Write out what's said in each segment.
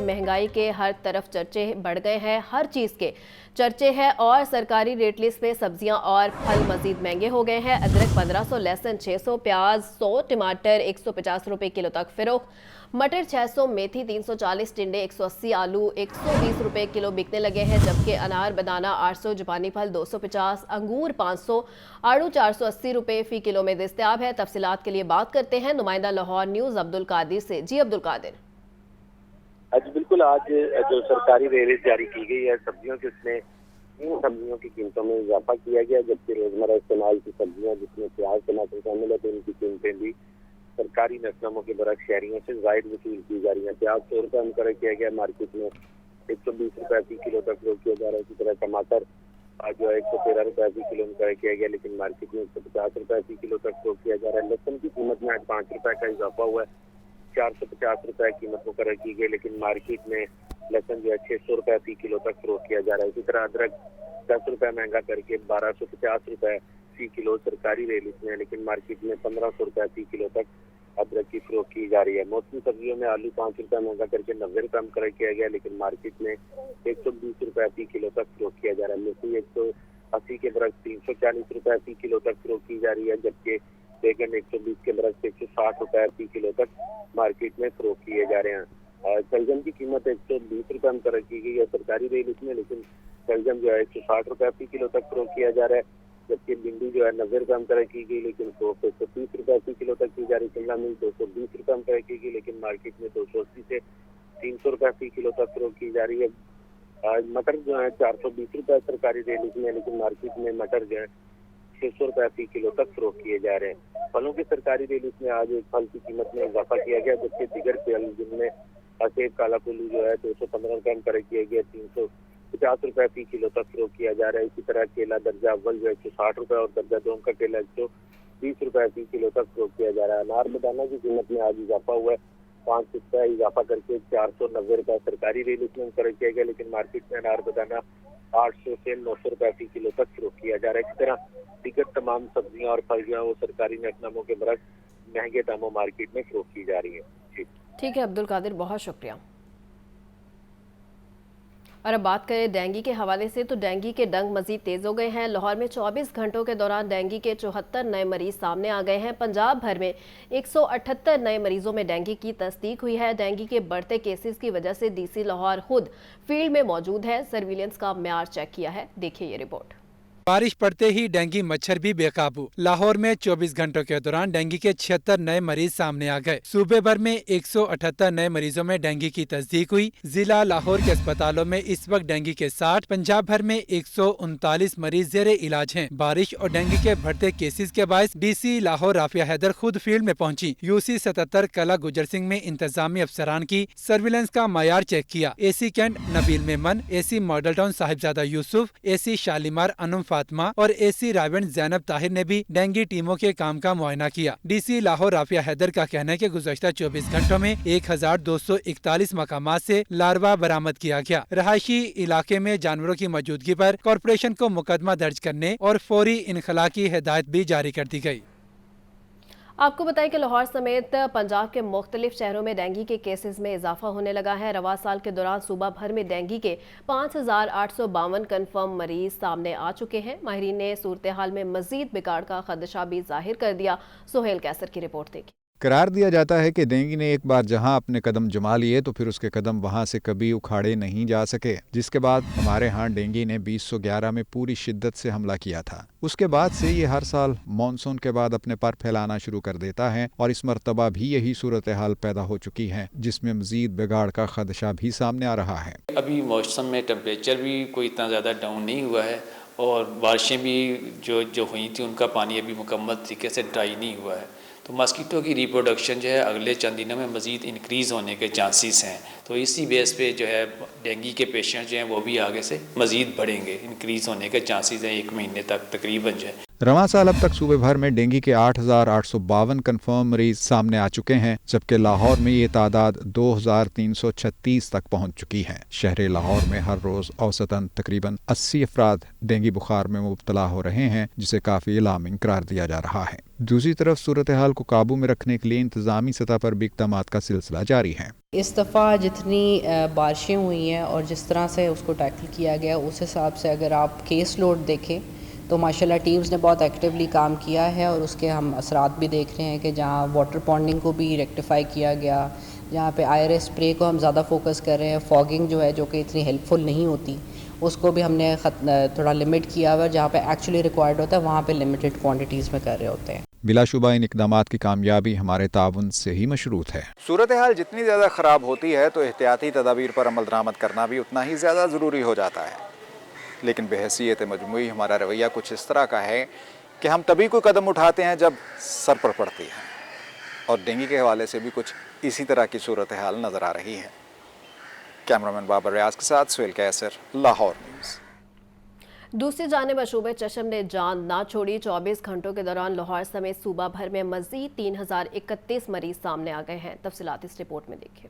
महंगाई के हर तरफ चर्चे बढ़ गए हैं, हर चीज़ के चर्चे हैं और सरकारी रेट लिस्ट पे सब्जियां और फल मजीद महंगे हो गए हैं। अदरक 1500, लहसुन 600, प्याज 100, टमाटर 150 रुपए किलो तक फरोख्त, मटर 600, मेथी 340, टिंडे 180, आलू 120 रुपए किलो बिकने लगे हैं, जबकि अनार बनाना 800, जापानी फल 250, अंगूर 500, आड़ू 480 रुपए फी किलो में दस्तयाब है। तफसीलात के लिए बात करते हैं नुमाइंदा लाहौर न्यूज़ अब्दुल कादिर से। जी अब्दुल कादिर। आज बिल्कुल, आज जो सरकारी रेट जारी की गई है सब्जियों की, उसमें इन सब्जियों की कीमतों में इजाफा किया गया, जबकि रोजमर्रा इस्तेमाल की सब्जियां जिसमें प्याज टमाटर शामिल है तो इनकी कीमतें भी सरकारी नसनामों के बरक्स शहरियों से जायद वसूल की जा रही है। प्याज 100 रुपये मुकर्रर किया गया, मार्केट में 120 रुपये फी किलो तक फरोख्त किया जा रहा है। इसी तरह टमाटर आज जो है 113 रुपये फी किलो मुकर्रर किया गया, लेकिन मार्केट में 150 रुपये फी किलो तक फरोख्त किया जा रहा है। लहसुन की कीमत में आज 5 रुपये का इजाफा हुआ है, 450 रुपये कीमत मुकर्रर की गई, लेकिन मार्केट में लहसुन जो है 600 रुपये फी किलो तक फरोख्त किया जा रहा है। इसी तरह अदरक 10 रुपये महंगा करके 1250 रुपये फी किलो सरकारी रेट लिस्ट में है, लेकिन मार्केट में 1500 रुपये फी किलो तक अदरक की फरोख्त की जा रही है। मौसमी सब्जियों में आलू 5 रुपये महंगा करके 90 रुपये मुकर्रर किया गया, लेकिन मार्केट में 120 रुपये फी किलो तक फरोख्त किया जा रहा है। मेथी 180 के बरक्स 340 रुपये फी किलो तक फरोख्त की जा रही है, जबकि बैगन 120 के बरक्स 160 रुपये फी किलो तक मार्केट में फरोख्त किए जा रहे हैं। शलजम की कीमत 120 रुपये मुकर्रर की गई है सरकारी रेट लिस्ट में, लेकिन शलजम जो है 160 रुपये फी किलो तक फरोख्त किया जा रहा है, जबकि भिंडी जो है 90 रुपये मुकर्रर की गई, लेकिन 130 रुपये फी किलो तक की जा रही। शिमला मिर्च 220 रुपये मुकर्रर की गई, लेकिन मार्केट में 280 से 300 रुपये फी किलो तक फरोख्त की जा रही है। मटर जो है 420 रुपये सरकारी रेट लिस्ट में, लेकिन मार्केट में मटर जो है 600 रुपये फी किलो तक फरोख्त किए जा रहे हैं। फलों की सरकारी रेट लिस्ट में आज एक फल की कीमत में इजाफा किया गया, जबकि दिगर फल जिनमें सेब काला कुल्लू जो है 215 रुपये मुकर्रर किया गया, 350 रुपये फी किलो तक फरोख्त किया जा रहा है। इसी तरह केला दर्जा अव्वल जो है 160 रुपये और दर्जा दोम का केला 120 रुपये फी किलो तक फरोख्त किया जा रहा है। अनार बेदाना की कीमत में आज इजाफा हुआ है, 5 रुपये इजाफा करके 490 रुपये सरकारी रेट लिस्ट में मुकर्रर किया गया, लेकिन मार्केट में अनार बेदाना 800 से 900 रुपये फी किलो तक फरोख्त किया जा रहा है। इस तरह दिगर तमाम सब्जियां और फल जो है वो सरकारी नसनामों के बरक्स महंगे दामों मार्केट में फरोख्त की जा रही है। ठीक है अब्दुल कादिर, बहुत शुक्रिया। और अब बात करें डेंगू के हवाले से, तो डेंगू के डंग मजीद तेज हो गए हैं। लाहौर में 24 घंटों के दौरान डेंगू के 74 नए मरीज सामने आ गए हैं। पंजाब भर में 178 नए मरीजों में डेंगू की तस्दीक हुई है। डेंगू के बढ़ते केसेस की वजह से डीसी लाहौर खुद फील्ड में मौजूद है, सर्विलेंस का म्यार चेक किया है। देखिए ये रिपोर्ट। बारिश पड़ते ही डेंगू मच्छर भी बेकाबू। लाहौर में 24 घंटों के दौरान डेंगू के 76 नए मरीज सामने आ गए। सूबे भर में 178 नए मरीजों में डेंगू की तस्दीक हुई। जिला लाहौर के अस्पतालों में इस वक्त डेंगू के 60, पंजाब भर में 139 मरीज जेरे इलाज हैं। बारिश और डेंगू के बढ़ते केसेस के बायस डीसी लाहौर राफिया हैदर खुद फील्ड में पहुंची। यूसी 77 कला गुजर सिंह में इंतजामी अफसरान की सर्विलेंस का मयार चेक किया। AC cantt Nabeel Memon, AC model town Sahibzada Yusuf, AC Shalimar Anum Fatima और एसी रावण जैनब ताहिर ने भी डेंगू टीमों के काम का मुआयना किया। डीसी लाहौर राफिया हैदर का कहना है कि गुज़श्ता 24 घंटों में 1241 मकामात से लार्वा बरामद किया गया। रहायशी इलाके में जानवरों की मौजूदगी पर कॉर्पोरेशन को मुकदमा दर्ज करने और फौरी इनखला की हिदायत भी जारी कर दी गई। आपको बताएं कि लाहौर समेत पंजाब के मुख्तलिफ शहरों में डेंगू के केसेस में इजाफा होने लगा है। रवा साल के दौरान सूबा भर में डेंगू के 5852 कन्फर्म मरीज सामने आ चुके हैं। माहिरीन ने सूरत हाल में मजीद बिगाड़ का खदशा भी जाहिर कर दिया। सोहेल कैसर की रिपोर्ट देखिए। करार दिया जाता है कि डेंगू ने एक बार जहां अपने कदम जमा लिए तो फिर उसके कदम वहां से कभी उखाड़े नहीं जा सके, जिसके बाद हमारे यहाँ डेंगू ने 2011 में पूरी शिद्दत से हमला किया था। उसके बाद से ये हर साल मानसून के बाद अपने पर फैलाना शुरू कर देता है और इस मरतबा भी यही सूरत हाल पैदा हो चुकी है, जिसमें मजीद बिगाड़ का खदशा भी सामने आ रहा है। अभी मौसम में टेम्परेचर भी कोई इतना ज़्यादा डाउन नहीं हुआ है और बारिशें भी जो हुई थी उनका पानी अभी मुकम्मल तरीके से ड्राई नहीं हुआ है, तो मस्कीटो की रिप्रोडक्शन जो है अगले चंद दिनों में मज़ीद इंक्रीज़ होने के चांसेस हैं। तो इसी बेस पे जो है डेंगू के पेशेंट जो हैं वो भी आगे से मज़ीद बढ़ेंगे, इंक्रीज़ होने के चांसेस हैं 1 महीने तक तकरीबन जो है। रवां साल अब तक सूबे भर में डेंगू के 8852 कन्फर्म मरीज सामने आ चुके हैं, जबकि लाहौर में ये तादाद 2336 तक पहुंच चुकी है। शहर लाहौर में हर रोज औसतन तकरीबन 80 अफराद डेंगू बुखार में मुब्तला हो रहे हैं, जिसे काफ़ी अलार्मिंग करार दिया जा रहा है। दूसरी तरफ सूरत हाल को काबू में रखने के लिए इंतजामी सतह पर भी इक़दामात का सिलसिला जारी है। इस दफ़ा जितनी बारिशें हुई हैं और जिस तरह से उसको टैकल किया गया, उस हिसाब से अगर आप केस लोड देखें तो माशाल्लाह टीम्स ने बहुत एक्टिवली काम किया है और उसके हम असरात भी देख रहे हैं कि जहाँ वाटर पॉन्डिंग को भी रेक्टिफाई किया गया, जहाँ पे IRS स्प्रे को हम ज़्यादा फोकस कर रहे हैं, फॉगिंग जो है जो कि इतनी हेल्पफुल नहीं होती उसको भी हमने थोड़ा लिमिट किया हुआ, जहाँ पे एक्चुअली रिक्वायर्ड होता है वहाँ पे लिमिटेड क्वांटिटीज़ में कर रहे होते हैं। बिलाशुबा इन इक़दामात की कामयाबी हमारे ताउन से ही मशरूत है। सूरत हाल जितनी ज़्यादा ख़राब होती है तो एहतियाती तदाबीर पर अमल दरामद करना भी उतना ही ज़्यादा ज़रूरी हो जाता है, लेकिन बहैसियत मजमूई हमारा रवैया कुछ इस तरह का है कि हम तभी कोई कदम उठाते हैं जब सर पर पड़ती है, और डेंगू के हवाले से भी कुछ इसी तरह की सूरत हाल नज़र आ रही है। कैमरामैन बाबर रियाज के साथ सुहेल कैसर, लाहौर न्यूज़। दूसरी जानिब अशूबे चशम ने जान ना छोड़ी। 24 घंटों के दौरान लाहौर समेत सूबा भर में मज़ीद 3031 मरीज सामने आ गए हैं। तफसीलात इस रिपोर्ट में देखिए।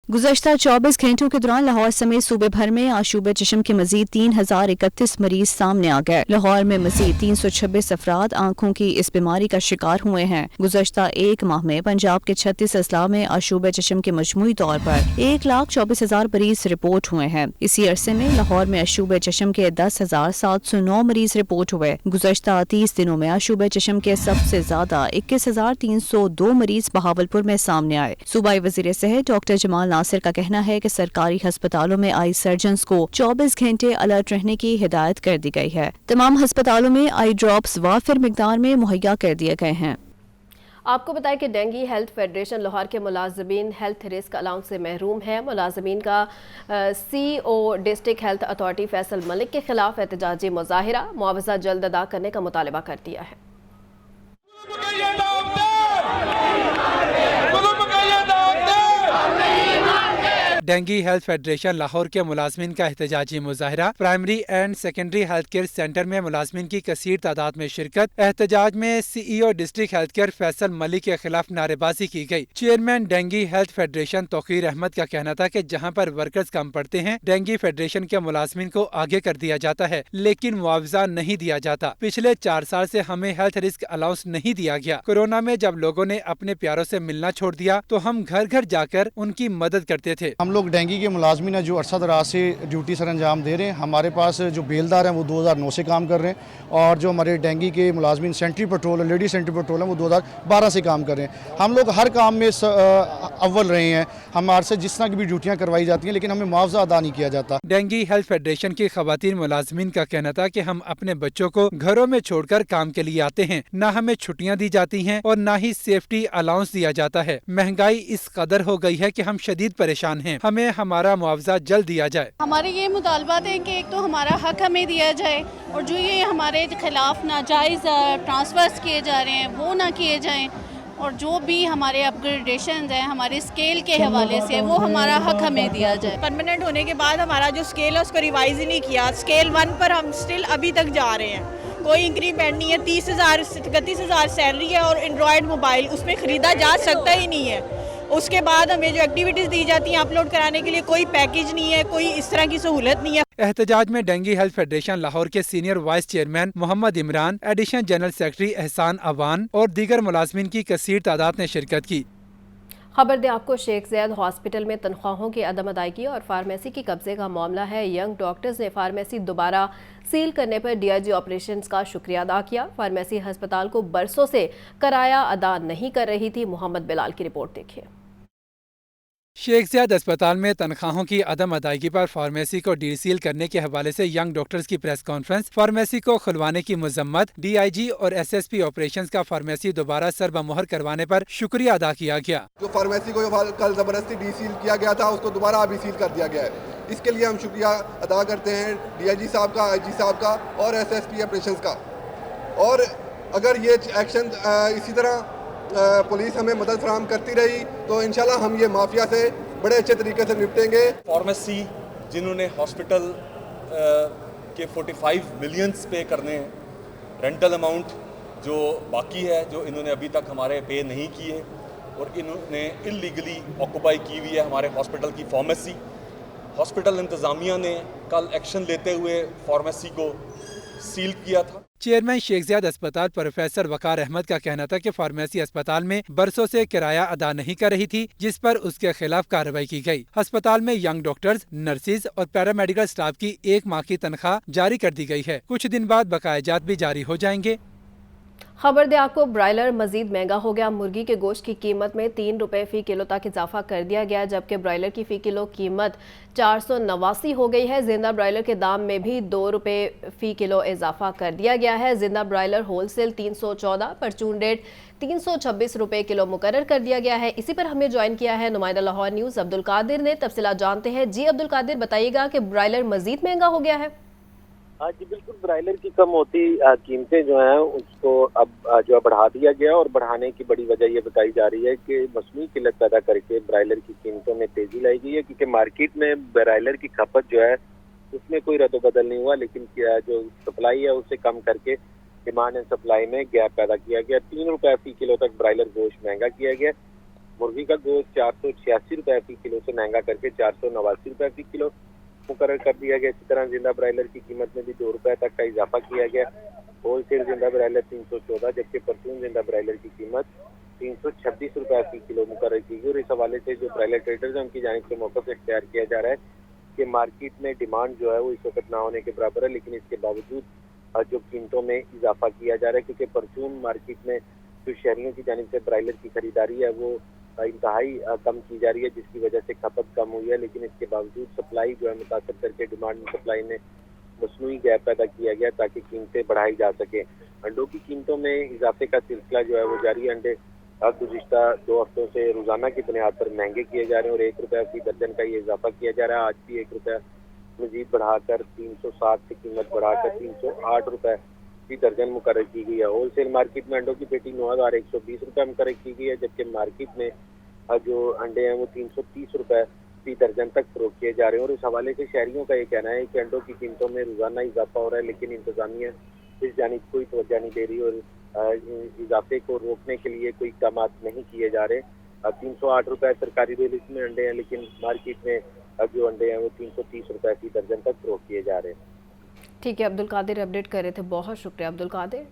गुज़श्ता 24 घंटों के दौरान लाहौर समेत सूबे भर में आशूब चशम के मजीद 3031 मरीज सामने आ गए। लाहौर में मजीद 326 अफराद आंखों की इस बीमारी का शिकार हुए हैं। गुज़श्ता एक माह में पंजाब के 36 अजला में आशूब चशम के मजमूई तौर पर 1,24,000 मरीज रिपोर्ट हुए हैं। इसी अरसे में लाहौर में आशूब चशम के 10,709 मरीज रिपोर्ट हुए। गुज़श्ता 30 दिनों में आशूब चशम के सबसे ज्यादा 21,302 मरीज बहावलपुर में सामने आए। सूबाई वज़ीर सेहत डॉक्टर जमाल नासिर का कहना है कि सरकारी अस्पतालों में आई सर्जन्स को 24 घंटे अलर्ट रहने की हिदायत कर दी गई है। तमाम अस्पतालों में आई ड्रॉप्स वाफिर मिकदार में मुहैया कर दिए गए हैं। आपको बताएं कि डेंगू हेल्थ फेडरेशन लाहौर के मुलाजमीन हेल्थ रिस्क अलाउंस से महरूम है। मुलाजमीन का CEO district health authority Faisal Malik के खिलाफ एहतजाजी मुजाहिरा मुआवजा जल्द अदा करने का मुतालबा कर दिया है। डेंगू हेल्थ फेडरेशन लाहौर के मुलाजमीन का एहतजाजी मुजाहरा। Primary and secondary health care centre में मुलाजमीन की कसीर तादाद में शिरकत। एहतजाज में CEO district health care Faisal Malik के खिलाफ नारेबाजी की गई। Chairman dengue health federation Tauqeer Ahmed का कहना था कि जहां पर वर्कर्स कम पड़ते हैं, डेंगू फेडरेशन के मुलाजमीन को आगे कर दिया जाता है, लेकिन मुआवजा नहीं दिया जाता। पिछले 4 साल से हमें हेल्थ रिस्क अलाउंस नहीं दिया गया। कोरोना में जब लोगों ने अपने प्यारों से मिलना छोड़ दिया तो हम घर घर जाकर उनकी मदद करते थे। हम लोग डेंगू के मुलाजमीन हैं जो अरसा दराज से ड्यूटी सर अंजाम दे रहे हैं। हमारे पास जो बेलदार हैं वो 2009 से काम कर रहे हैं, और जो हमारे डेंगू के मुलाजमीन सेंट्री पेट्रोल और लेडी सेंट्री पेट्रोल हैं वो 2012 से काम कर रहे हैं। हम लोग हर काम में अव्वल रहे हैं। हमारे से जिस तरह की भी ड्यूटियाँ करवाई जाती हैं, लेकिन हमें मुआवजा अदा नहीं किया जाता। डेंगू हेल्थ फेडरेशन की खवातीन मुलाजमीन का कहना था कि हम अपने बच्चों को घरों में छोड़कर काम के लिए आते हैं, न हमें छुट्टियां दी जाती हैं और न ही सेफ्टी अलाउंस दिया जाता है। महंगाई इस कदर हो गई है कि हम शदीद परेशान हैं। हमें हमारा मुआवजा जल्द दिया जाए। हमारे ये मुतालबात है कि एक तो हमारा हक हमें दिया जाए, और जो ये हमारे खिलाफ नाजायज़ ट्रांसफर्स किए जा रहे हैं वो ना किए जाएं, और जो भी हमारे अपग्रेडेशन हैं हमारे स्केल के हवाले से वो हमारा हक हमें दिया जाए। परमानेंट होने के बाद हमारा जो स्केल है उसको रिवाइज ही नहीं किया। स्केल 1 पर हम स्टिल अभी तक जा रहे हैं, कोई इंक्रीमेंट नहीं है। 30,000 सैलरी है और एंड्रॉयड मोबाइल उसमें ख़रीदा जा सकता ही नहीं है। उसके बाद हमें जो एक्टिविटीज़ दी जाती हैं अपलोड कराने के लिए कोई पैकेज नहीं है, कोई इस तरह की सहूलत नहीं है। एहतजाज में डेंगू हेल्थ फेडरेशन लाहौर के senior vice chairman Mohammad Imran, additional general secretary Ehsan Awan और दीगर मुलाजमीन की कसीर तादाद ने शिरकत की। खबर दे आपको, शेख ज़ैद हॉस्पिटल में तनख्वाहों की अदम अदायगी और फार्मेसी की कब्जे का मामला है। यंग डॉक्टर्स ने फार्मेसी दोबारा सील करने पर DIG ऑपरेशंस का शुक्रिया अदा किया। फार्मेसी अस्पताल को बरसों से किराया अदा नहीं कर रही थी। मोहम्मद बिलाल की रिपोर्ट देखिए। शेख ज़ैद अस्पताल में तनख्वाहों की अदम अदायगी पर फार्मेसी को डीसील करने के हवाले से यंग डॉक्टर्स की प्रेस कॉन्फ्रेंस। फार्मेसी को खुलवाने की मजम्मत। DIG और SSP ऑपरेशंस का फार्मेसी दोबारा सरबमोहर करवाने पर शुक्रिया अदा किया गया। जो फार्मेसी को कल जबरदस्ती डीसील किया गया था उसको दोबारा अभी सील कर दिया गया है। इसके लिए हम शुक्रिया अदा करते हैं DIG साहब का, IG साहब का और SSP ऑपरेशंस का। और अगर ये एक्शन इसी तरह पुलिस हमें मदद फराहम करती रही तो इंशाल्लाह हम ये माफिया से बड़े अच्छे तरीके से निपटेंगे। फार्मेसी जिन्होंने हॉस्पिटल के 45 मिलियंस पे करने हैं, रेंटल अमाउंट जो बाकी है जो इन्होंने अभी तक हमारे पे नहीं किए, और इन्होंने इलीगली ऑक्यूपाई की हुई है हमारे हॉस्पिटल की फार्मेसी। हॉस्पिटल इंतज़ामिया ने कल एक्शन लेते हुए फार्मेसी को सील किया था। चेयरमैन शेख ज़ियाद अस्पताल प्रोफेसर वकार अहमद का कहना था कि फार्मेसी अस्पताल में बरसों से किराया अदा नहीं कर रही थी, जिस पर उसके खिलाफ कार्रवाई की गई। अस्पताल में यंग डॉक्टर्स, नर्सिस और पैरामेडिकल स्टाफ की 1 माह की तनख्वाह जारी कर दी गई है। कुछ दिन बाद बकायाजात भी जारी हो जाएंगे। खबर दे आपको, ब्रायलर मजीद महंगा हो गया। मुर्गी के गोश्त की कीमत में 3 रुपए फी किलो तक इजाफा कर दिया गया, जबकि ब्रायलर की फी किलो कीमत 489 हो गई है। जिंदा ब्रायलर के दाम में भी 2 रुपए फी किलो इजाफा कर दिया गया है। जिंदा ब्रायलर होलसेल 314, परचून रेट 326 रुपए किलो मुकर्रर कर दिया गया है। इसी पर हमें ज्वाइन किया है नुमाइंदा लाहौर न्यूज़ अब्दुल कादिर ने। तफसीलात जानते हैं। जी अब्दुल कादिर, बताइएगा कि ब्रायलर मजीद महंगा हो गया है। हाँ जी बिल्कुल, ब्रायलर की कम होती कीमतें जो हैं उसको अब जो है बढ़ा दिया गया, और बढ़ाने की बड़ी वजह ये बताई जा रही है कि मौसमी किल्लत पैदा करके ब्रायलर की कीमतों में तेजी लाई गई है, क्योंकि मार्केट में ब्रायलर की खपत जो है उसमें कोई रद्द-बदल नहीं हुआ, लेकिन जो सप्लाई है उसे कम करके डिमांड एंड सप्लाई में गैप पैदा किया गया। 3 रुपए फी किलो तक ब्रायलर गोश्त महंगा किया गया। मुर्गी का गोश्त 486 रुपए फी किलो से महंगा करके 489 रुपए फी किलो मुकर्रर कर दिया गया। इसी तरह जिंदा ब्रायलर की कीमत में भी 2 रुपए तक का इजाफा किया गया। होलसेल जिंदा ब्रायलर 314, जबकि परचून जिंदा ब्रायलर की कीमत 326 रुपए फी किलो मुकर्रर की गई। और इस हवाले से जो ब्रायलर ट्रेडर्स हैं उनकी जानिब से मौक़िफ़ इख्तियार किया जा रहा है कि मार्केट में डिमांड जो है वो इस वक्त ना होने के बराबर है, लेकिन इसके बावजूद जो कीमतों में इजाफा किया जा रहा है, क्योंकि परचून मार्केट में जो शहरियों की जानिब से ब्रायलर की खरीदारी है वो इंतहाई कम की जा रही है, जिसकी वजह से खपत कम हुई है। लेकिन इसके बावजूद सप्लाई जो है मुतासर करके डिमांड में सप्लाई में मसनूई गैप पैदा किया गया ताकि कीमतें बढ़ाई जा सके। अंडों की कीमतों में इजाफे का सिलसिला जो है वो जारी है। अंडे गुज़िश्ता 2 हफ्तों से रोज़ाना की बुनियाद पर महंगे किए जा रहे हैं और 1 रुपये फी दर्जन का ये इजाफा किया जा रहा है। आज भी 1 रुपया मजीद बढ़ाकर 360 से कीमत बढ़ाकर 308 रुपये फी दर्जन मुकर्रर की गई है। होलसेल मार्केट में अंडों की पेटी 9,120 रुपये मुकर्रर की गई है, जबकि मार्केट में जो अंडे हैं वो 330 रुपये फी दर्जन तक फरोख्त किए जा रहे हैं। और इस हवाले से शहरियों का ये कहना है कि अंडों की कीमतों में रोज़ाना इजाफा हो रहा है, लेकिन इंतजामिया इस जानिब कोई तवज्जो नहीं दे रही और इजाफे को रोकने के लिए कोई इक़दाम नहीं किए जा रहे। 308 रुपये सरकारी रेट में अंडे हैं, लेकिन मार्केट में जो अंडे हैं वो 330 रुपये फी दर्जन तक फरोख्त किए जा रहे हैं। ठीक है, अब्दुल कादिर अपडेट कर रहे थे, बहुत शुक्रिया अब्दुल कादिर।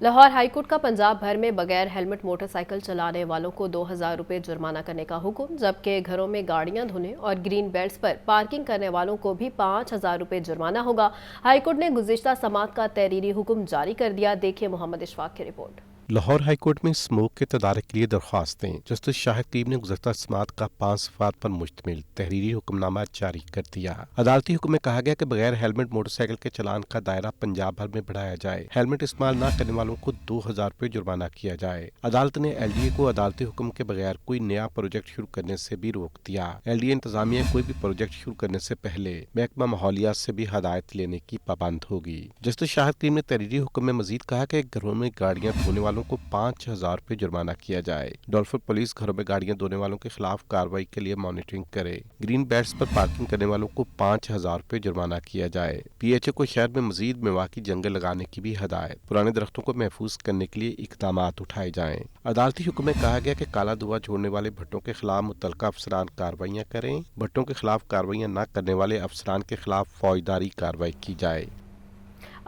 लाहौर हाईकोर्ट का पंजाब भर में बगैर हेलमेट मोटरसाइकिल चलाने वालों को 2,000 रुपये जुर्माना करने का हुक्म, जबकि घरों में गाड़ियां धोने और ग्रीन बेल्ट्स पर पार्किंग करने वालों को भी 5,000 रुपये जुर्माना होगा। हाईकोर्ट ने गुज़िश्ता समात का तहरीरी हुक्म जारी कर दिया। देखिए मोहम्मद इशफाक की रिपोर्ट। लाहौर हाईकोर्ट में स्मोक के तदारक के लिए दरख्वास्तें। जस्टिस शाहिद तरीब ने गुज़श्ता समात का 5 सफ़ात पर मुश्तमिल तहरीरी हुक्मनामा जारी कर दिया। अदालती हुक्म में कहा गया कि बगैर हेलमेट मोटरसाइकिल के चलान का दायरा पंजाब भर में बढ़ाया जाए। हेलमेट इस्तेमाल न करने वालों को 2,000 रुपये जुर्माना किया जाए। अदालत ने LDA को अदालती हुक्म के बगैर कोई नया प्रोजेक्ट शुरू करने से भी रोक दिया। LDA इंतजामिया कोई भी प्रोजेक्ट शुरू करने से पहले महकमा माहौलियात से भी हदायत लेने की पाबंद होगी। जस्टिस शाहिद तरीब ने तहरीरी हुक्म में मजीद कहा कि घरों में गाड़ियां धोने वालों को 5,000 रुपये जुर्माना किया जाए। डॉल्फिन पुलिस घरों में गाड़ियां धोने वालों के खिलाफ कार्रवाई के लिए मॉनिटरिंग करे। ग्रीन बेल्ट्स पर पार्किंग करने वालों को 5,000 रुपये जुर्माना किया जाए। PHA को शहर में मजीद मेवाकी जंगल लगाने की भी हदायत। पुराने दरख्तों को महफूज करने के लिए इकदाम उठाए जाएं। अदालती हुक्म में कहा गया कि काला धुआं छोड़ने वाले भट्टों के खिलाफ मुतलका अफसरान कार्रवाइयाँ करें। भट्टों के खिलाफ कार्रवाइयाँ न करने वाले अफसरान के खिलाफ फौजदारी कार्रवाई की जाए।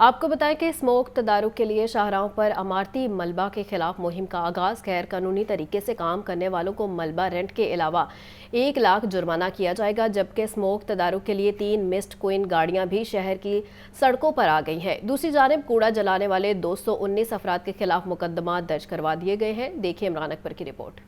आपको बताएं कि स्मोक तदारुक के लिए शाहराहों पर अमारती मलबा के खिलाफ मुहिम का आगाज़। गैर कानूनी तरीके से काम करने वालों को मलबा रेंट के अलावा 1 लाख जुर्माना किया जाएगा, जबकि स्मोक तदारुक के लिए 3 मिस्ट क्वीन गाड़ियां भी शहर की सड़कों पर आ गई हैं। दूसरी जानिब कूड़ा जलाने वाले 219 अफराद के खिलाफ मुकदमा दर्ज करवा दिए गए हैं। देखिए इमरान अकबर की रिपोर्ट।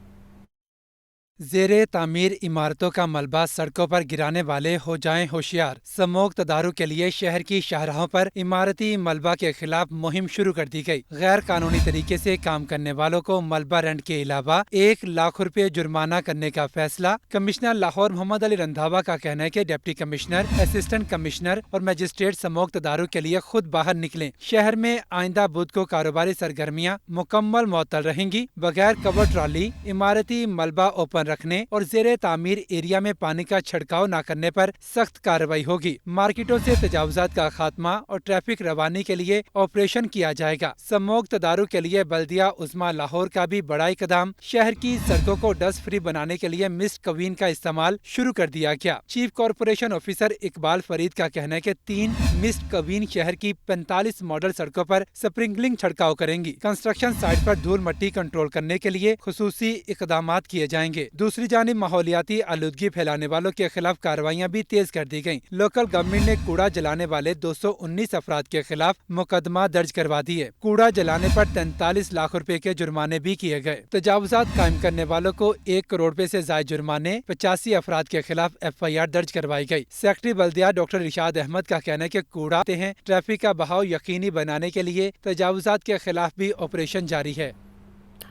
ज़ेरे तामीर इमारतों का मलबा सड़कों पर गिराने वाले हो जाएं होशियार। स्मोक तदारुक के लिए शहर की शाहराहों पर इमारती मलबा के खिलाफ मुहिम शुरू कर दी गई। गैर कानूनी तरीके से काम करने वालों को मलबा रेंट के अलावा 1 लाख रुपए जुर्माना करने का फैसला। कमिश्नर लाहौर मोहम्मद अली रंधावा का कहना है कि डिप्टी कमिश्नर, असिस्टेंट कमिश्नर और मजिस्ट्रेट स्मोक तदारुक के लिए खुद बाहर निकलें। शहर में आइंदा बुध को कारोबारी सरगर्मियाँ मुकम्मल मुअत्तल रहेंगी। बगैर कवर ट्रॉली इमारती मलबा ओपन बंद रखने और ज़ेरे तामीर एरिया में पानी का छिड़काव न करने पर सख्त कार्रवाई होगी। मार्केटों से तजावुजात का खात्मा और ट्रैफिक रवानी के लिए ऑपरेशन किया जाएगा। स्मोक तदारुक के लिए बल्दिया उस्मा लाहौर का भी बड़ा इक़दाम। शहर की सड़कों को डस्ट फ्री बनाने के लिए मिस्ट कवीन का इस्तेमाल शुरू कर दिया गया। Chief corporation officer Iqbal Farid का कहना है कि 3 मिस्ट कवीन शहर की 45 मॉडल सड़कों पर स्प्रिंकलिंग छिड़काव करेंगी। कंस्ट्रक्शन साइट पर धूल मट्टी कंट्रोल करने के लिए खुसूसी इक़दामात किए जाएंगे। दूसरी जानिब माहौलियाती आलूदगी फैलाने वालों के खिलाफ कार्रवाइयाँ भी तेज कर दी गयी। लोकल गवर्नमेंट ने कूड़ा जलाने वाले 219 अफराद के खिलाफ मुकदमा दर्ज करवा दिए। कूड़ा जलाने पर 43 लाख रुपए के जुर्माने भी किए गए। तजावुजात कायम करने वालों को 1 करोड़ रुपए से ज्यादा जुर्माने, 85 अफराद के खिलाफ FIR दर्ज करवाई गई। सेक्रेटरी बल्दिया डॉक्टर इरशाद अहमद का कहना है कि कूड़ा हैं ट्रैफिक का बहाव यकीनी बनाने के लिए तजावुजात के खिलाफ भी ऑपरेशन जारी है।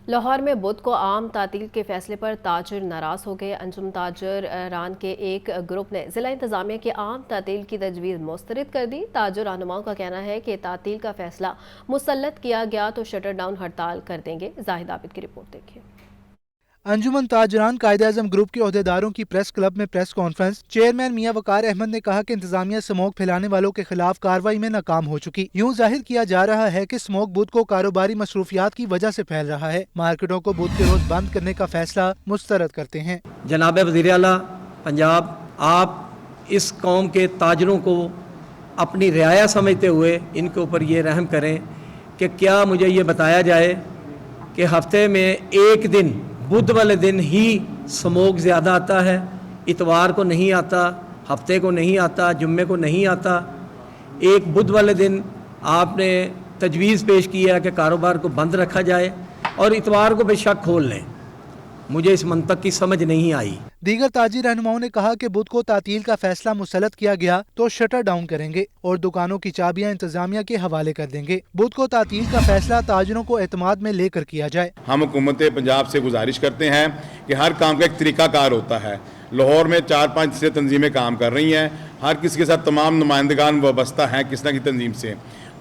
लाहौर में बुध को आम तातील के फैसले पर ताजिर नाराज हो गए। अंजुम ताजिर रान के एक ग्रुप ने जिला इंतजामिया की आम तातील की तजवीज़ मुस्तरद कर दी। ताजिर रहनुमाओं का कहना है कि तातील का फैसला मुसल्लत किया गया तो शटर डाउन हड़ताल कर देंगे। जाहिद आबिद की रिपोर्ट देखिए। अंजुमन ताजरान कायदे-आज़म ग्रुप के ओहदेदारों की प्रेस क्लब में प्रेस कॉन्फ्रेंस। चेयरमैन मियां वकार अहमद ने कहा कि इंतजामिया स्मोक फैलाने वालों के खिलाफ कार्रवाई में नाकाम हो चुकी। यूं जाहिर किया जा रहा है कि स्मोक बुध को कारोबारी मसरूफियात की वजह से फैल रहा है। मार्केटों को बुध के रोज बंद करने का फैसला मुस्तरद करते हैं। जनाब वज़ीर आला पंजाब, आप इस कौम के ताजरों को अपनी रियाया समझते हुए इनके ऊपर ये रहम करें कि क्या मुझे ये बताया जाए कि हफ्ते में एक दिन बुध वाले दिन ही स्मोक ज़्यादा आता है, इतवार को नहीं आता, हफ्ते को नहीं आता, जुम्मे को नहीं आता। एक बुध वाले दिन आपने तजवीज़ पेश किया कि कारोबार को बंद रखा जाए और इतवार को बेशक खोल लें। मुझे इस मंतक की समझ नहीं आई। दीगर ताजिर रहनुमाओं ने कहा कि बुध को तातील का फैसला मुसल्लत किया गया तो शटर डाउन करेंगे और दुकानों की चाबियां इंतजामिया के हवाले कर देंगे। बुध को तातील का फैसला ताजिरों को एतमाद में लेकर किया जाए। हम हुकूमत पंजाब से गुजारिश करते हैं कि हर काम का एक तरीकाकार होता है। लाहौर में 4-5 से तंजीमें काम कर रही हैं। हर किसी के साथ तमाम नुमाइंदगान वाबस्ता हैं किसी न किसी तंजीम से।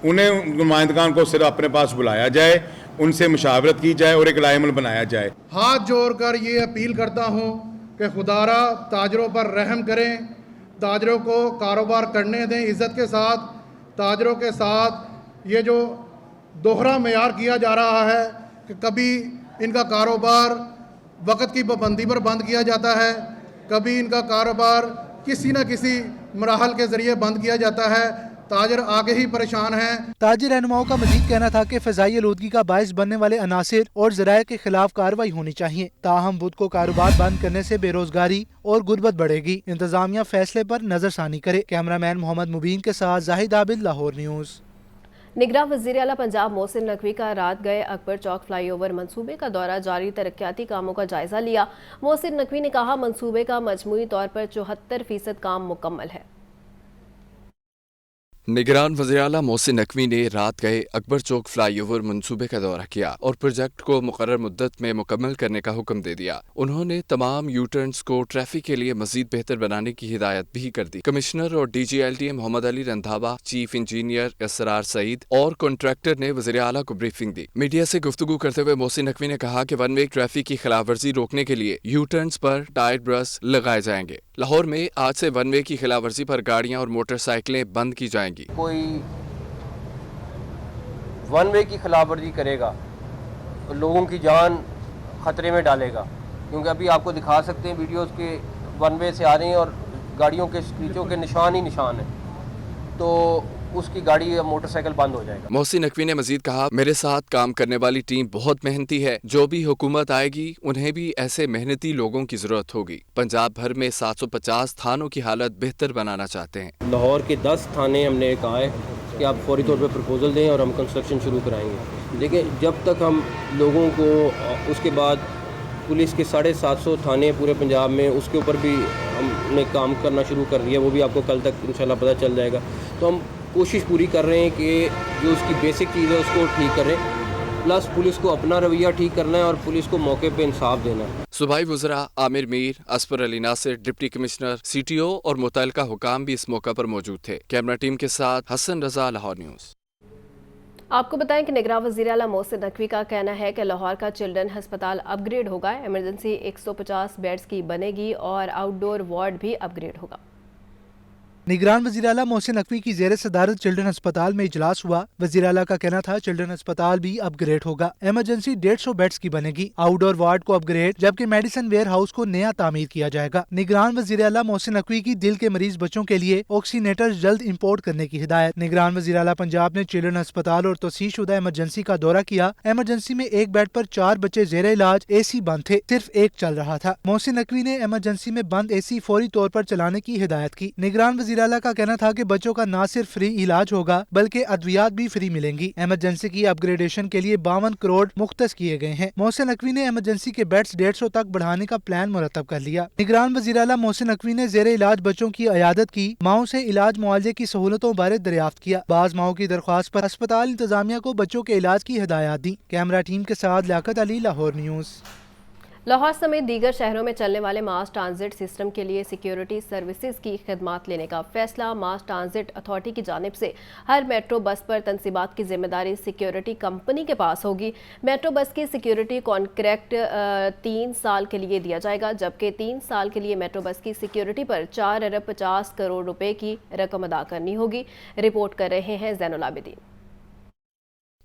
उन्हें नुमाइंदगान को सिर्फ अपने पास बुलाया जाए, उनसे मुशावरत की जाए और एक लाएमल बनाया जाए। हाथ जोड़कर ये अपील करता हूँ कि खुदारा ताजरों पर रहम करें, ताजरों को कारोबार करने दें इज़्ज़त के साथ। ताजरों के साथ ये जो दोहरा मेयार किया जा रहा है कि कभी इनका कारोबार वक्त की पाबंदी पर बंद किया जाता है, कभी इनका कारोबार किसी न किसी मराहल के ज़रिए बंद किया जाता है। ताजिर आगे ही परेशान हैं। ताजिर रहनुमाओं का मजीद कहना था कि फ़िज़ाई आलूदगी का बाइस बनने वाले अनासिर और ज़राए के खिलाफ कार्रवाई होनी चाहिए। ताहम बुध को कारोबार बंद करने से बेरोजगारी और गुर्बत बढ़ेगी। इंतजामिया फैसले पर नजरसानी करे। कैमरामैन मोहम्मद मुबीन के साथ जाहिद आबिद, लाहौर न्यूज़। निगरान वज़ीर आला पंजाब मोहसिन नकवी का रात गए अकबर चौक फ्लाईओवर मंसूबे का दौरा जारी तरक्याती कामों का जायजा लिया। मोहसिन नकवी ने कहा मंसूबे का मजमूई तौर पर 74% काम मुकम्मल है। निगरान वज़ीर आला मोहसिन नकवी ने रात गए अकबर चौक फ्लाईओवर मंसूबे का दौरा किया और प्रोजेक्ट को मुकर्रर मुद्दत में मुकम्मल करने का हुक्म दे दिया। उन्होंने तमाम यूटर्न्स को ट्रैफिक के लिए मजीद बेहतर बनाने की हिदायत भी कर दी। कमिश्नर और DGLTA Mohammad Ali Randhawa, chief engineer Israr Saeed और कॉन्ट्रैक्टर ने वज़ीर आला को ब्रीफिंग दी। मीडिया से गुफ्तगू करते हुए मोहसिन नकवी ने कहा कि वन वे ट्रैफिक की खिलाफवर्जी रोकने के लिए यूटर्न्स पर टायर ब्रश लगाए जाएंगे। लाहौर में आज से वन वे की खिलाफवर्जी पर गाड़ियां और मोटरसाइकिलें बंद की जाएंगी। कोई वन वे की खिलाफवर्जी करेगा तो लोगों की जान खतरे में डालेगा, क्योंकि अभी आपको दिखा सकते हैं वीडियोस के वन वे से आ रही हैं और गाड़ियों के स्क्रीचों के निशान ही निशान हैं, तो उसकी गाड़ी या मोटरसाइकिल बंद हो जाएगा। मोहसिन नकवी ने मजीद कहा, मेरे साथ काम करने वाली टीम बहुत मेहनती है। जो भी हुकूमत आएगी उन्हें भी ऐसे मेहनती लोगों की जरूरत होगी। पंजाब भर में 750 थानों की हालत बेहतर बनाना चाहते हैं। लाहौर के 10 थाने हमने कहा है कि आप फौरी तौर पर प्रपोजल दें और हम कंस्ट्रक्शन शुरू कराएंगे। लेकिन जब तक हम लोगों को उसके बाद पुलिस के 750 थाने पूरे पंजाब में, उसके ऊपर भी हमने काम करना शुरू कर दिया, वो भी आपको कल तक इंशाल्लाह पता चल जाएगा। तो हम कोशिश पूरी कर रहे हैं कि जो उसकी बेसिक चीज़ है उसको ठीक करें, प्लस पुलिस को अपना रवैया ठीक करना है और पुलिस को मौके पे इंसाफ देना है। सूबाई वज़रा Amir Mir, Asfar Ali Nasir, deputy commissioner, CTO और मुतल्लिका हुकाम भी इस मौका पर मौजूद थे। कैमरा टीम के साथ हसन रजा, लाहौर न्यूज़। آپ کو بتائیں کہ نگراں وزیر اعلیٰ محسن نقوی کا کہنا ہے کہ لاہور کا چلڈرن ہسپتال اپ گریڈ ہوگا، ایمرجنسی 150 بیڈز کی بنے گی اور آؤٹ ڈور وارڈ بھی اپ گریڈ ہوگا۔ نگران وزیر اعلیٰ محسن نقوی کی زیر صدارت چلڈرن ہسپتال میں اجلاس ہوا۔ وزیر اعلیٰ کا کہنا تھا چلڈرن ہسپتال بھی اپ گریڈ ہوگا، ایمرجنسی 150 بیڈز کی بنے گی، آؤٹ ڈور وارڈ کو اپ گریڈ، جبکہ میڈیسن ویئر ہاؤس کو نیا تعمیر کیا جائے گا۔ نگران وزیر اعلیٰ محسن نقوی کی دل کے مریض بچوں کے لیے آکسینیٹر جلد امپورٹ کرنے کی ہدایت۔ نگران وزیر اعلیٰ پنجاب نے چلڈرن ہسپتال اور توسیع شدہ ایمرجنسی کا دورہ کیا۔ ایمرجنسی میں ایک بیڈ پر 4 بچے زیر علاج، اے سی بند تھے، صرف ایک چل رہا تھا۔ محسن نقوی نے ایمرجنسی میں بند اے سی فوری طور پر چلانے کی ہدایت کی۔ نگران وزیر اعلیٰ کا کہنا تھا کہ بچوں کا نہ صرف فری علاج ہوگا بلکہ ادویات بھی فری ملیں گی۔ ایمرجنسی کی اپ گریڈیشن کے لیے 52 کروڑ مختص کیے گئے ہیں۔ محسن نقوی نے ایمرجنسی کے بیڈز 150 تک بڑھانے کا پلان مرتب کر لیا۔ نگران وزیر اعلیٰ محسن نقوی نے زیر علاج بچوں کی عیادت کی، ماؤں سے علاج معالجے کی سہولتوں بارے دریافت کیا۔ بعض ماؤں کی درخواست پر ہسپتال انتظامیہ کو بچوں کے علاج کی ہدایات دیں۔ کیمرہ ٹیم کے ساتھ لیاقت علی، لاہور نیوز۔ لاہور سمیت دیگر شہروں میں چلنے والے ماس ٹرانزٹ سسٹم کے لیے سیکیورٹی سروسز کی خدمات لینے کا فیصلہ۔ ماس ٹرانزٹ اتھارٹی کی جانب سے ہر میٹرو بس پر تنصیبات کی ذمہ داری سیکیورٹی کمپنی کے پاس ہوگی۔ میٹرو بس کی سیکیورٹی کانٹریکٹ 3 سال کے لیے دیا جائے گا، جبکہ 3 سال کے لیے میٹرو بس کی سیکیورٹی پر 4 ارب 50 کروڑ روپے کی رقم ادا کرنی ہوگی۔ رپورٹ کر رہے ہیں زین العابدین۔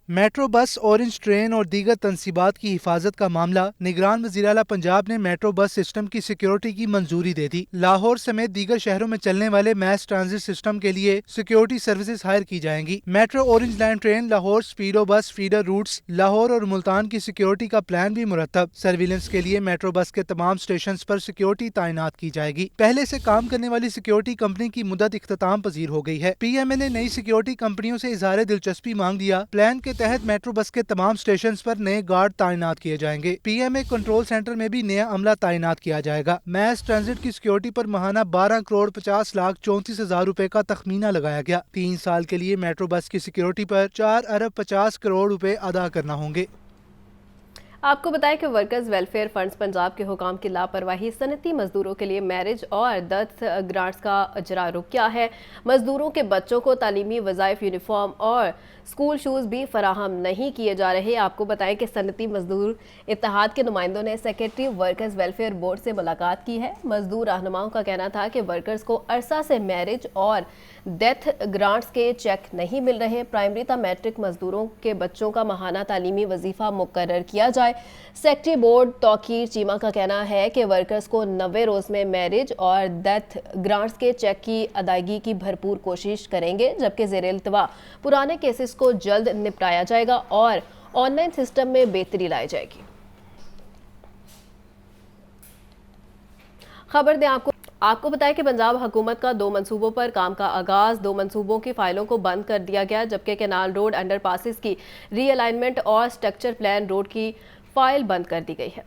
میٹرو بس، اورنج ٹرین اور دیگر تنصیبات کی حفاظت کا معاملہ۔ نگران وزیر اعلیٰ پنجاب نے میٹرو بس سسٹم کی سیکیورٹی کی منظوری دے دی۔ لاہور سمیت دیگر شہروں میں چلنے والے میس ٹرانزٹ سسٹم کے لیے سیکیورٹی سروسز ہائر کی جائیں گی۔ Metro orange line train, Lahore speedo بس فیڈر روٹس، لاہور اور ملتان کی سیکیورٹی کا پلان بھی مرتب۔ سرویلنس کے لیے میٹرو بس کے تمام اسٹیشنز پر سیکیورٹی تعینات کی جائے گی۔ پہلے سے کام کرنے والی سیکیورٹی کمپنی کی مدت اختتام پذیر ہو گئی ہے۔ پی ایم اے نے نئی سیکیورٹی کمپنیوں سے اظہار دلچسپی مانگ لیا۔ پلان کے تحت میٹرو بس کے تمام سٹیشنز پر نئے گارڈ تعینات کیے جائیں گے۔ P M A control centre میں بھی نیا عملہ تعینات کیا جائے گا۔ میس ٹرانزٹ کی سیکیورٹی پر ماہانہ 12 کروڑ 50 لاکھ 34 ہزار روپے کا تخمینہ لگایا گیا۔ 3 سال کے لیے میٹرو بس کی سیکیورٹی پر 4 ارب 50 کروڑ روپے ادا کرنا ہوں گے۔ آپ کو بتائیں کہ ورکرز ویلفیئر فنڈز پنجاب کے حکام کی لاپرواہی صنعتی مزدوروں کے لیے میرج اور ڈیتھ گرانٹس کا اجرا رک گیا ہے۔ مزدوروں کے بچوں کو تعلیمی وظائف، یونیفارم اور اسکول شوز بھی فراہم نہیں کیے جا رہے۔ آپ کو بتائیں کہ صنعتی مزدور اتحاد کے نمائندوں نے سیکریٹری ورکرز ویلفیئر بورڈ سے ملاقات کی ہے۔ مزدور رہنماؤں کا کہنا تھا کہ ورکرز کو عرصہ سے میرج اور ڈیتھ گرانٹس کے چیک نہیں مل رہے۔ پرائمری تا میٹرک مزدوروں کے بچوں کا ماہانہ تعلیمی وظیفہ مقرر کیا جائے۔ سیکریٹری بورڈ توقیر چیمہ کا کہنا ہے کہ ورکرز کو 90 روز میں میرج اور ڈیتھ گرانٹس کے چیک کی ادائیگی کی بھرپور کوشش کریں گے، جبکہ زیر التوا پرانے کیسز کو جلد نپٹایا جائے گا اور آن لائن سسٹم میں بہتری لائی جائے گی۔ خبر دیں آپ کو بتائیں کہ پنجاب حکومت کا 2 منصوبوں پر کام کا آغاز۔ 2 منصوبوں کی فائلوں کو بند کر دیا گیا، جبکہ کینال روڈ انڈر پاسز کی ری الائنمنٹ اور سٹرکچر پلان روڈ کی فائل بند کر دی گئی ہے۔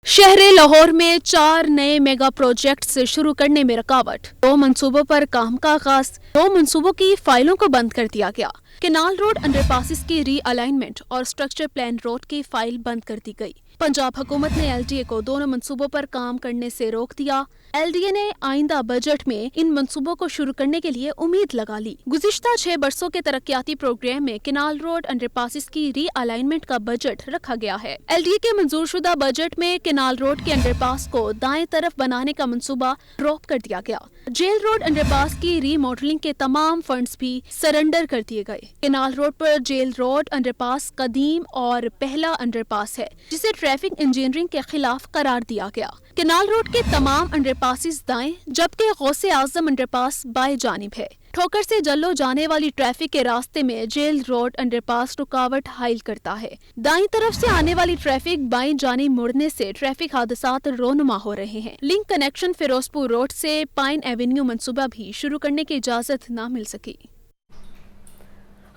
شہر لاہور میں 4 نئے میگا پروجیکٹس شروع کرنے میں رکاوٹ۔ 2 منصوبوں پر کام کا آغاز، 2 منصوبوں کی فائلوں کو بند کر دیا گیا۔ کینال روڈ انڈر پاسز کی ری الائنمنٹ اور سٹرکچر پلان روڈ کی فائل بند کر دی گئی۔ پنجاب حکومت نے ایل ڈی اے کو دونوں منصوبوں پر کام کرنے سے روک دیا۔ ایل ڈی اے نے آئندہ بجٹ میں ان منصوبوں کو شروع کرنے کے لیے امید لگا لی۔ گزشتہ 6 برسوں کے ترقیاتی پروگرام میں کینال روڈ انڈر پاسز کی ری الائنمنٹ کا بجٹ رکھا گیا ہے۔ ایل ڈی اے کے منظور شدہ بجٹ میں کینال روڈ کے انڈر پاس کو دائیں طرف بنانے کا منصوبہ ڈراپ کر دیا گیا۔ جیل روڈ انڈر پاس کی ری ماڈلنگ کے تمام فنڈز بھی سرنڈر کر دیے گئے۔ کینال روڈ پر جیل روڈ انڈر پاس قدیم اور پہلا انڈر پاس ہے، جسے ٹریفک انجینئرنگ کے خلاف قرار دیا گیا۔ کینال روڈ کے تمام انڈر پاسز دائیں، جبکہ غوث اعظم انڈر پاس بائیں جانب ہے۔ ٹھوکر سے جلو جانے والی ٹریفک کے راستے میں جیل روڈ انڈر پاس رکاوٹ حائل کرتا ہے۔ دائیں طرف سے آنے والی ٹریفک بائیں جانب مڑنے سے ٹریفک حادثات رونما ہو رہے ہیں۔ لنک کنیکشن فیروز پور روڈ سے پائن ایونیو منصوبہ بھی شروع کرنے کی اجازت نہ مل سکی۔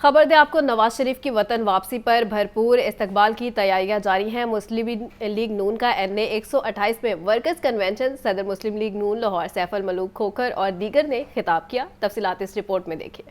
خبر دیں آپ کو نواز شریف کی وطن واپسی پر بھرپور استقبال کی تیاریاں جاری ہیں۔ مسلم لیگ نون کا NA 128 میں ورکرز کنونشن، صدر مسلم لیگ نون لاہور سیف الملوک کھوکھر اور دیگر نے خطاب کیا۔ تفصیلات اس رپورٹ میں دیکھیں۔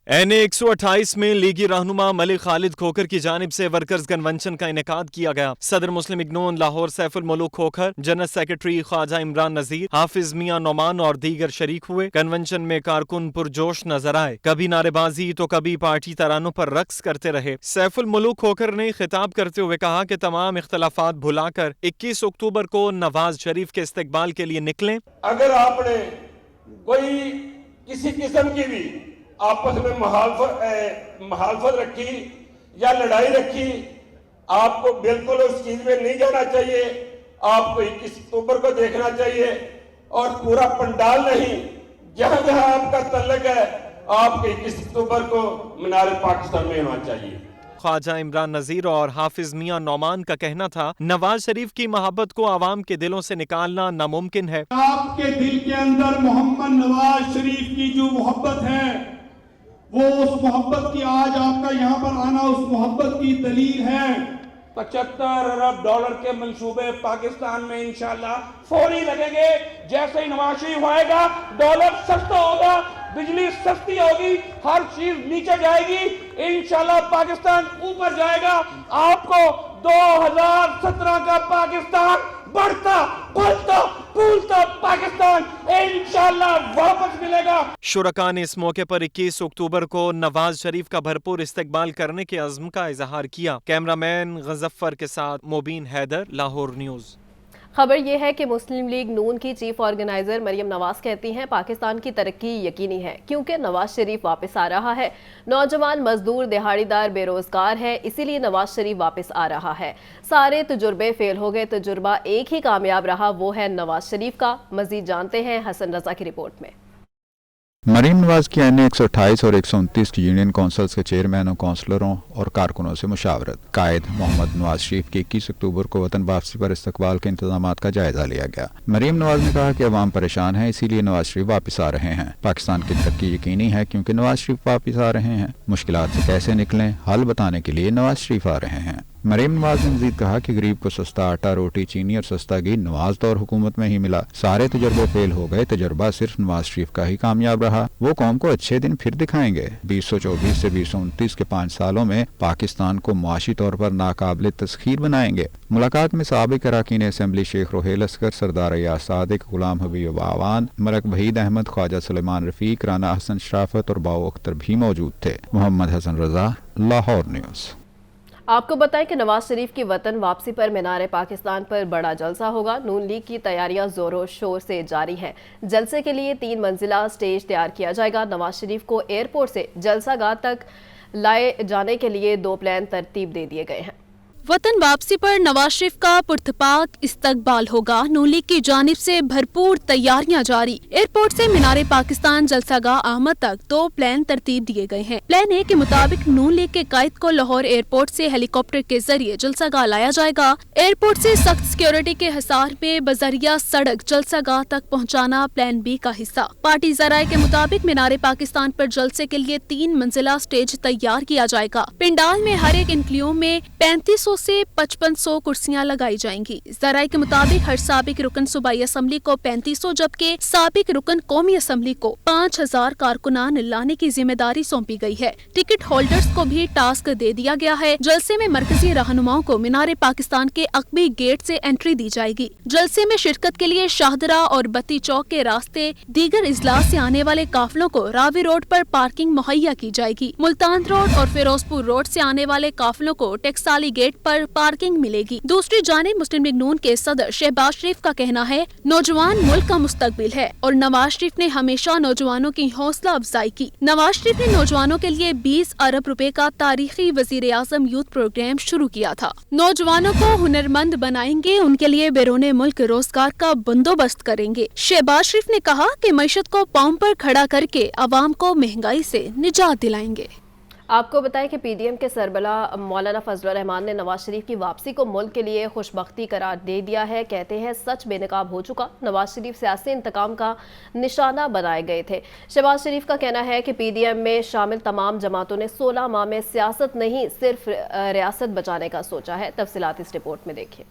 NA-128 में लीगी रहनुमा मलिक खालिद खोखर की जानिब से वर्कर्स कन्वेंशन का इनेकाद किया गया। सदर मुस्लिम इग्नून लाहौर सैफुल मुलूक खोखर, जनरल सेक्रेटरी ख्वाजा इमरान नजीर, हाफिज मियां नोमान और दीगर शरीक हुए। कन्वेंशन में कारकुन पुरजोश नजर आए, कभी नारेबाजी तो कभी पार्टी तरानों पर रक्स करते रहे। सैफुल मुलूक खोखर ने खिताब करते हुए कहा कि तमाम इख्तलाफात भुलाकर 21 अक्टूबर को नवाज शरीफ के इस्तकबाल के लिए निकलें। अगर आपने कोई किसी किस्म की भी आपस में मुखालफत रखी या लड़ाई रखी, आपको बिल्कुल उस चीज में नहीं जाना चाहिए। आपको 21 अक्टूबर को देखना चाहिए और पूरा पंडाल नहीं, जहां जहां आपका तल्लक है आपको 21 अक्टूबर को मीनार पाकिस्तान में होना चाहिए। ख्वाजा इमरान नजीर और हाफिज मियां नोमान का कहना था, नवाज शरीफ की मोहब्बत को आवाम के दिलों से निकालना नामुमकिन है। आपके दिल के अंदर मोहम्मद नवाज शरीफ की जो मोहब्बत है, वो उस मोहब्बत की आज आपका यहाँ पर आना उस मोहब्बत की दलील है। 75 अरब डॉलर के मंसूबे पाकिस्तान में इंशाल्लाह फौरी लगेंगे। जैसे ही नवाज शरीफ आएगा, डॉलर सस्ता होगा, बिजली सस्ती होगी, हर चीज नीचे जाएगी, इंशाल्लाह पाकिस्तान ऊपर जाएगा। आपको 2017 का पाकिस्तान बढ़ता बढ़ता फूलता पाकिस्तान इंशाल्लाह वापस मिलेगा। शुरका ने इस मौके पर 21 अक्टूबर को नवाज शरीफ का भरपूर इस्तकबाल करने के अज़्म का इजहार किया। कैमरामैन गजफ्फर के साथ मुबीन हैदर, लाहौर न्यूज़। खबर यह है कि मुस्लिम लीग नून की चीफ ऑर्गेनाइजर मरियम नवाज कहती हैं, पाकिस्तान की तरक्की यकीनी है क्योंकि नवाज शरीफ वापस आ रहा है। नौजवान मजदूर दिहाड़ीदार बेरोजगार है, इसीलिए नवाज शरीफ वापस आ रहा है। सारे तजुर्बे फेल हो गए, तजुर्बा एक ही कामयाब रहा, वो है नवाज शरीफ का। मजीद जानते हैं हसन रजा की रिपोर्ट में। मरीम नवाज की NA-128 और 129 यूनियन काउंसिल्स के चेयरमैनों, काउंसलरों और कारकुनों से मुशावरत। कायद मोहम्मद नवाज शरीफ की 21 अक्टूबर को वतन वापसी पर इस्तकबाल के इंतजाम का जायजा लिया गया। मरीम नवाज ने कहा कि अवाम परेशान है, इसीलिए नवाज शरीफ वापस आ रहे हैं। पाकिस्तान की तरक्की यकीनी है क्योंकि नवाज शरीफ वापस आ रहे हैं। मुश्किलात से कैसे निकलें, हल बताने के लिए नवाज शरीफ आ रहे हैं। मरीम नवाज ने मजीद कहा कि गरीब को सस्ता आटा, रोटी, चीनी और सस्ता घी नवाज दौर हुकूमत में ही मिला। सारे तजर्बे फेल हो गए, तजर्बा सिर्फ नवाज शरीफ का ही कामयाब रहा। वो कौम को अच्छे दिन फिर दिखाएंगे। 2024 से 2029 के 5 सालों में पाकिस्तान को मुआशी तौर पर नाकाबिल तस्खीर बनाएंगे। मुलाकात में साबिक अरकान असम्बली शेख रोहेल असगर, सरदार अयाज सादिक, गुलाम हबीब आवान, मलक वहीद अहमद, ख्वाजा सुलेमान रफीक, राना हसन शराफत और बाओ अख्तर भी मौजूद थे। मोहम्मद हसन रजा, लाहौर न्यूज़। आपको बताएं कि नवाज शरीफ की वतन वापसी पर मीनार पाकिस्तान पर बड़ा जलसा होगा। नून लीग की तैयारियां जोरों शोर से जारी हैं। जलसे के लिए 3 मंजिला स्टेज तैयार किया जाएगा। नवाज शरीफ को एयरपोर्ट से जलसागाह तक लाए जाने के लिए 2 प्लान तरतीब दे दिए गए हैं। वतन वापसी पर नवाज शरीफ का पुरतपाक इस्तकबाल होगा। नून लीग की जानिब से भरपूर तैयारियां जारी। एयरपोर्ट से मीनार पाकिस्तान जलसागाह अहमद तक 2 प्लान तरतीब दिए गए हैं। प्लान ए के मुताबिक नून लीग के कायद को लाहौर एयरपोर्ट से हेलीकॉप्टर के जरिए जलसागाह लाया जाएगा। एयरपोर्ट से सख्त सिक्योरिटी के हिसार में बजरिया सड़क जलसागाह तक पहुँचाना प्लान बी का हिस्सा। पार्टी जराये के मुताबिक मीनार पाकिस्तान पर जलसे के लिए 3 मंजिला स्टेज तैयार किया जाएगा। पिंडाल में हर एक इनक्लियों में 3500 से 5500 कुर्सियां लगाई जाएंगी। जराये के मुताबिक हर साबिक रुकन सूबाई असम्बली को 3500 जबकि साबिक रुकन कौमी असम्बली को 5000 कारकुनान लाने की जिम्मेदारी सौंपी गई है। टिकट होल्डर्स को भी टास्क दे दिया गया है। जलसे में मरकजी रहनुमाओं को मीनार पाकिस्तान के अकबी गेट से एंट्री दी जाएगी। जलसे में शिरकत के लिए शाहदरा और बत्ती चौक के रास्ते दीगर इजला से आने वाले काफिलों को रावी रोड पर पार्किंग मुहैया की जाएगी। मुल्तान रोड और फिरोजपुर रोड से आने वाले काफिलों को टेक्साली गेट पर पार्किंग मिलेगी। दूसरी जानिब मुस्लिम लीग नून के सदर शहबाज शरीफ का कहना है, नौजवान मुल्क का मुस्तकबिल है और नवाज शरीफ ने हमेशा नौजवानों की हौसला अफजाई की। नवाज शरीफ ने नौजवानों के लिए 20 अरब रुपए का तारीखी वजीर आजम यूथ प्रोग्राम शुरू किया था। नौजवानों को हुनरमंद बनाएंगे, उनके लिए बैरून मुल्क रोजगार का बंदोबस्त करेंगे। शहबाज शरीफ ने कहा कि मईशत को पांव पर खड़ा करके अवाम को महंगाई से निजात दिलाएंगे। आपको बताएं कि PDM के सरबला मौलाना फजलुर रहमान ने नवाज शरीफ की वापसी को मुल्क के लिए खुशबख्ती करार दे दिया है। कहते हैं सच बेनकाब हो चुका, नवाज शरीफ सियासी इंतकाम का निशाना बनाए गए थे। शहबाज शरीफ का कहना है कि PDM में शामिल तमाम जमातों ने 16 माह में सियासत नहीं सिर्फ रियासत बचाने का सोचा है। तफसीलात इस रिपोर्ट में देखिए।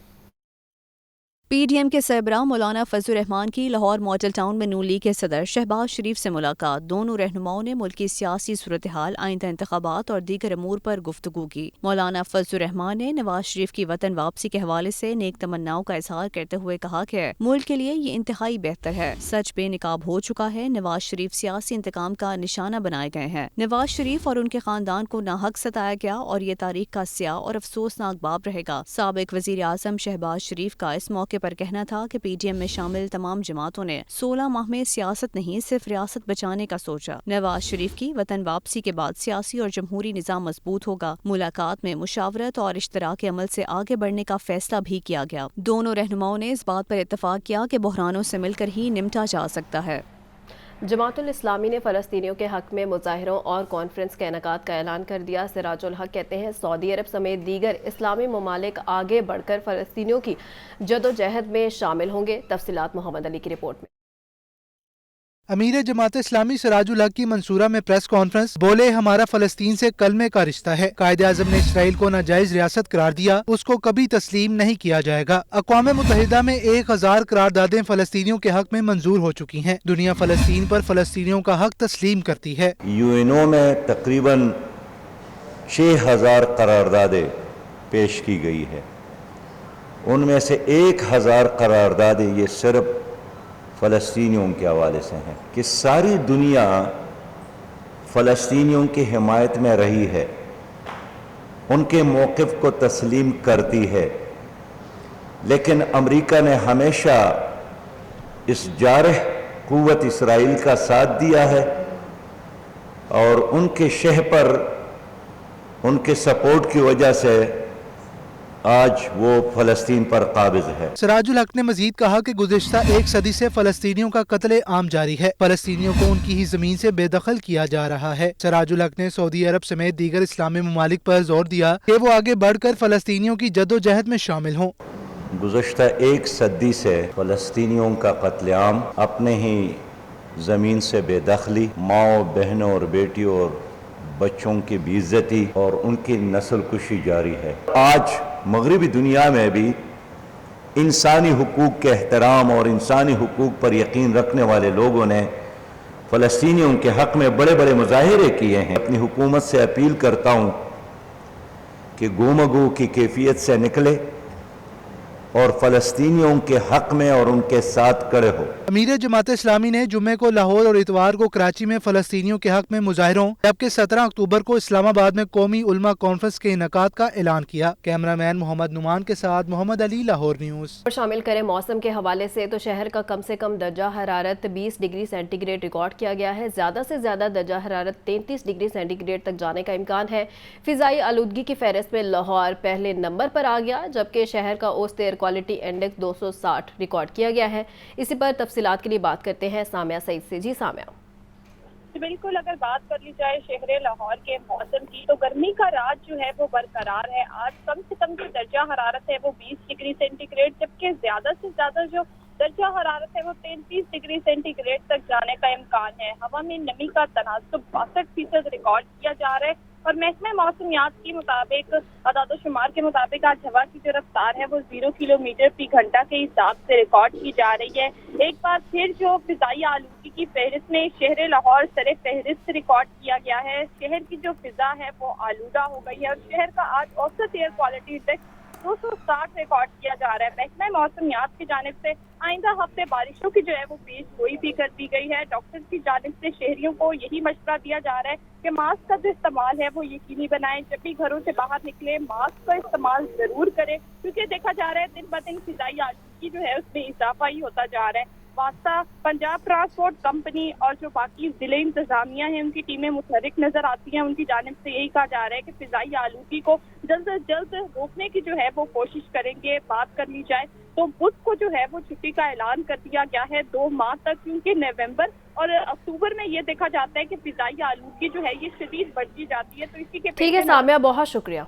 PDM के सरबराह मौलाना फजलुर रहमान की लाहौर मॉडल टाउन में नून लीग के सदर शहबाज शरीफ से मुलाकात। दोनों रहनुमाओं ने मुल्क की सियासी सूरत हाल, आइंदा इंतखाबात और दीगर अमूर पर गुफ्तगू की। मौलाना फजलुर रहमान ने नवाज शरीफ की वतन वापसी के हवाले से नेक तमन्नाओं का इजहार करते हुए कहा कि मुल्क के लिए ये इंतहाई बेहतर है। सच बेनकाब हो चुका है। नवाज शरीफ सियासी इंतकाम का निशाना बनाए गए हैं। नवाज शरीफ और उनके खानदान को नाहक सताया गया और ये तारीख का स्याह और अफसोसनाक बाब रहेगा। साबिक वजीर आजम शहबाज शरीफ का इस मौके पर कहना था कि PDM में शामिल तमाम जमातों ने 16 माह में सियासत नहीं सिर्फ रियासत बचाने का सोचा। नवाज शरीफ की वतन वापसी के बाद सियासी और जमहूरी निज़ाम मजबूत होगा। मुलाकात में मुशावरत और इश्तराक अमल से आगे बढ़ने का फैसला भी किया गया। दोनों रहनुमाओं ने इस बात पर इत्तफाक किया कि बहरानों से मिलकर ही निपटा जा सकता है। जमातुल इस्लामी ने फ़लस्तीनियों के हक़ में मुज़ाहिरों और कॉन्फ्रेंस के इनेकाद का ऐलान कर दिया। सिराजुल हक कहते हैं सऊदी अरब समेत दीगर इस्लामी ममालिक आगे बढ़कर फ़लस्तीनियों की जदोजहद में शामिल होंगे। तफसीलात मोहम्मद अली की रिपोर्ट में। अमीर जमात इस्लामी सिराजुल हक की मंसूरा में प्रेस कॉन्फ्रेंस। बोले, हमारा फलस्तीन से कलमे का रिश्ता है। कायदे आज़म ने इसराइल को नाजायज रियासत करार दिया, उसको कभी तस्लीम नहीं किया जाएगा। अक़वाम मुत्तहिदा में 1000 करारदादें फलस्तीनियों के हक में मंजूर हो चुकी हैं। दुनिया फलस्तीन पर फलस्तीनियों का हक तस्लीम करती है। UNO में तकरीबन 6000 करारदादें पेश की गई है। उनमें से 1000 करारदादें ये सिर्फ फ़लस्तीनियों के हवाले से हैं कि सारी दुनिया फ़लस्तीनियों की हिमायत में रही है, उनके मौक़िफ़ को तस्लीम करती है। लेकिन अमेरिका ने हमेशा इस जारह क़ुव्वत इसराइल का साथ दिया है और उनके शह पर उनके सपोर्ट की वजह से आज वो फ़लस्तीन पर काबिज़ है। सिराजुल हक ने मजीद कहा कि गुज़िश्ता 1 सदी से फ़लस्तीनियों का कत्ले आम जारी है। फ़लस्तीनियों को उनकी ही ज़मीन से बेदखल किया जा रहा है। सिराजुल हक ने सऊदी अरब समेत दीगर इस्लामी ममालिक पर जोर दिया कि वो आगे बढ़कर फ़लस्तीनियों की जद्दोजहद में शामिल हों। गुज़श्ता 1 सदी से फ़लस्तीनियों का कत्लेआम, अपने ही ज़मीन से बेदखली, माओ बहनों और बेटियों और बच्चों की बेइज्जती और उनकी नस्ल कुशी जारी है। आज मगरबी दुनिया में भी इंसानी हुकूक के एहतराम और इंसानी हुकूक पर यकीन रखने वाले लोगों ने फ़लस्तीनियों के हक़ में बड़े बड़े मुजाहिरे किए हैं। अपनी हुकूमत से अपील करता हूँ कि गुमगू की कैफियत से निकले और फ़लस्तीनियों के हक़ में और उनके साथ खड़े हो। अमीर जमात इस्लामी ने जुम्मे को लाहौर और इतवार को कराची में फ़लस्तीनियों के हक़ में मुजाहिरों, जबकि 17 अक्टूबर को इस्लामाबाद में कौमी उलमा कॉन्फ्रेंस के इनेकाद का ऐलान किया। कैमरामैन मोहम्मद नुमान के साथ मोहम्मद अली, लाहौर न्यूज़। और शामिल करें मौसम के हवाले से तो शहर का कम से कम दर्जा हरारत 20 डिग्री सेंटीग्रेड रिकॉर्ड किया गया है। ज़्यादा से ज़्यादा दर्जा हरारत 33 डिग्री सेंटीग्रेड तक जाने का इम्कान है। फ़िज़ाई आलूदगी की फहरिस्त में लाहौर पहले नंबर पर आ गया, जबकि शहर का औसत एयर क्वालिटी इंडेक्स 260 रिकॉर्ड किया गया है। इसी पर तफसीलात के लिए बात करते हैं सामिया सईद से। जी सामिया। बिल्कुल, अगर बात कर ली जाए शहर लाहौर के मौसम की तो गर्मी का राज जो है वो बरकरार है। आज कम से कम जो दर्जा हरारत है वो 20 डिग्री सेंटीग्रेड, जबकि ज्यादा से ज्यादा जो दर्जा हरारत है वो 33 डिग्री सेंटीग्रेड तक जाने का इम्कान है। हवा में नमी का तनासुब 62% रिकॉर्ड किया जा रहा है और महकमे मौसमियात के मुताबिक, अदाद-ओ-शुमार के मुताबिक आज हवा की जो रफ्तार है वो 0 किलोमीटर फी घंटा के हिसाब से रिकॉर्ड की जा रही है। एक बार फिर जो फिजाई आलूगी की फहरिस्त में शहर लाहौर सरे फहरिस्त रिकॉर्ड किया गया है। शहर की जो फिजा है वो आलूदा हो गई है और शहर का आज औसत एयर क्वालिटी इंडेक्स 260 रिकॉर्ड किया जा रहा है। महकमा मौसमियात की जानिब से आइंदा हफ्ते बारिशों की जो है वो पेश गोई भी कर दी गई है। डॉक्टर्स की जानिब से शहरियों को यही मशवरा दिया जा रहा है कि मास्क का जो इस्तेमाल है वो यकीनी बनाएं। जब भी घरों से बाहर निकले मास्क का इस्तेमाल जरूर करें, क्योंकि देखा जा रहा है दिन ब दिन फिजाई आलूगी जो है उसमें इजाफा ही होता जा रहा है। वास्ता पंजाब ट्रांसपोर्ट कंपनी और जो बाकी जिले इंतजामिया हैं उनकी टीमें मुतहरिक नजर आती हैं। उनकी जानिब से यही कहा जा रहा है कि फिजाई आलूगी को जल्द से जल्द रोकने की जो है वो कोशिश करेंगे। बात कर ली जाए तो बुध को जो है वो छुट्टी का ऐलान कर दिया गया है 2 माह तक, क्योंकि नवंबर और अक्टूबर में ये देखा जाता है कि फिजाई आलूगी जो है ये शदीद बढ़ती जाती है। तो इसी के ठीक है सामिया, बहुत शुक्रिया।